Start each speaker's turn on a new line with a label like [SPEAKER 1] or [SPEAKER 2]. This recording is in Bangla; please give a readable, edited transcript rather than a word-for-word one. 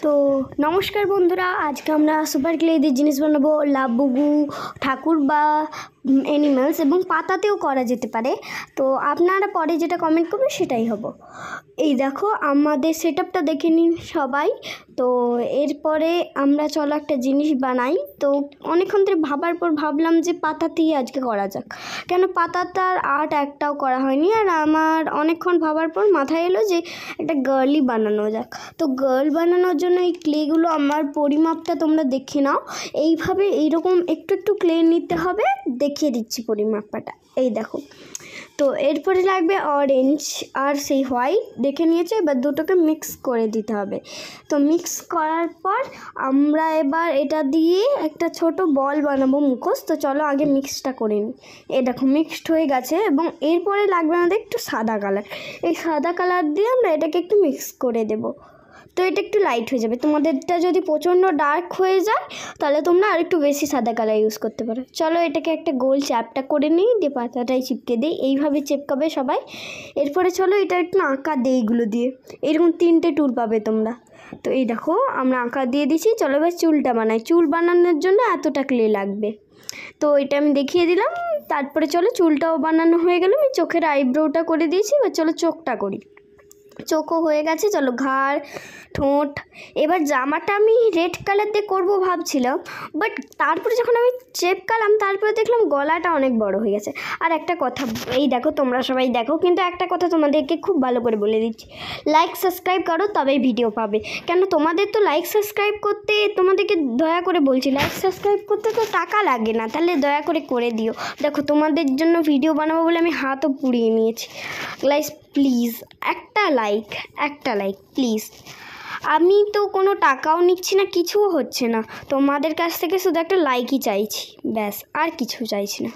[SPEAKER 1] তো নমস্কার বন্ধুরা, আজকে আমরা সুপার ক্লে দিয়ে জিনিস বানাবো। লাবুগু ঠাকুর বা অ্যানিমালস এবং পাতাতেও করা যেতে পারে। তো আপনারা পরে যেটা কমেন্ট করবেন সেটাই হবো। এই দেখো আমাদের সেটআপটা দেখে নিন সবাই। তো এরপরে আমরা চলো একটা জিনিস বানাই। তো অনেকক্ষণ ধরে ভাবার পর ভাবলাম যে পাতাতেই আজকে করা যাক, কেন পাতাটার আর্ট একটাও করা হয়নি। আর আমার অনেকক্ষণ ভাবার পর মাথায় এলো যে একটা গার্লই বানানো যাক। তো গার্ল বানানোর জন্য এই ক্লেগুলো আমার পরিমাপটা তোমরা দেখে নাও। এইভাবে এইরকম একটু একটু ক্লে নিতে হবে, দেখিয়ে দিচ্ছি পরিমাপটা। এই দেখো, তো এরপরে লাগবে অরেঞ্জ আর সেই হোয়াইট দেখে নিয়েছে। এবার দুটোকে মিক্স করে দিতে হবে। তো মিক্স করার পর আমরা এবার এটা দিয়ে একটা ছোট বল বানাবো মুখোশ। তো চলো আগে মিক্সটা করে নিই। এই দেখো মিক্সড হয়ে গেছে এবং এরপরে লাগবে আমাদের একটু সাদা কালার। এই সাদা কালার দিয়ে আমরা এটাকে একটু মিক্স করে দেবো। তো এটা একটু লাইট হয়ে যাবে। তোমাদেরটা যদি প্রচণ্ড ডার্ক হয়ে যায় তাহলে তোমরা আর একটু বেশি সাদা কালার ইউজ করতে পারো। চলো এটাকে একটা গোল চ্যাপটা করে নিই, দিয়ে পাতাটাই চিপকে দিই। এইভাবে চেপকাবে সবাই। এরপরে চলো এটা একটু আঁকা দিই এইগুলো দিয়ে। এরকম 3টে টুল পাবে তোমরা। তো এই দেখো আমরা আঁকা দিয়ে দিছি। চলো এবার চুলটা বানাই। চুল বানানোর জন্য এতটা ক্লে লাগবে। তো এটা আমি দেখিয়ে দিলাম। তারপরে চলো চুলটাও বানানো হয়ে গেল। আমি চোখের আইব্রোটা করে দিয়েছি। এবার চলো চোখটা করি। চোখও হয়ে গেছে। চলো ঘাড়, ঠোঁট। এবার জামাটা আমি রেড কালার দিয়ে করবো ভাবছিলাম, বাট তারপরে যখন আমি চেপকালাম তারপরে দেখলাম গলাটা অনেক বড় হয়ে গেছে। আর একটা কথা, এই দেখো তোমরা সবাই দেখো, কিন্তু একটা কথা তোমাদেরকে খুব ভালো করে বলে দিচ্ছি, লাইক সাবস্ক্রাইব করো তবেই ভিডিও পাবে। কেন তোমাদের তো লাইক সাবস্ক্রাইব করতে, তোমাদেরকে দয়া করে বলছি, লাইক সাবস্ক্রাইব করতে তো টাকা লাগে না, তাহলে দয়া করে দিও। দেখো তোমাদের জন্য ভিডিও বানাবো বলে আমি হাতও পুড়িয়ে নিয়েছি। গাইস প্লিজ একটা লাইক প্লিজ। আমি তো কোনো টাকাও নিচ্ছি না, কিছুও হচ্ছে না। তোমাদের কাছ থেকে শুধু একটা লাইকই চাইছি, ব্যাস, আর কিছু চাইছি না।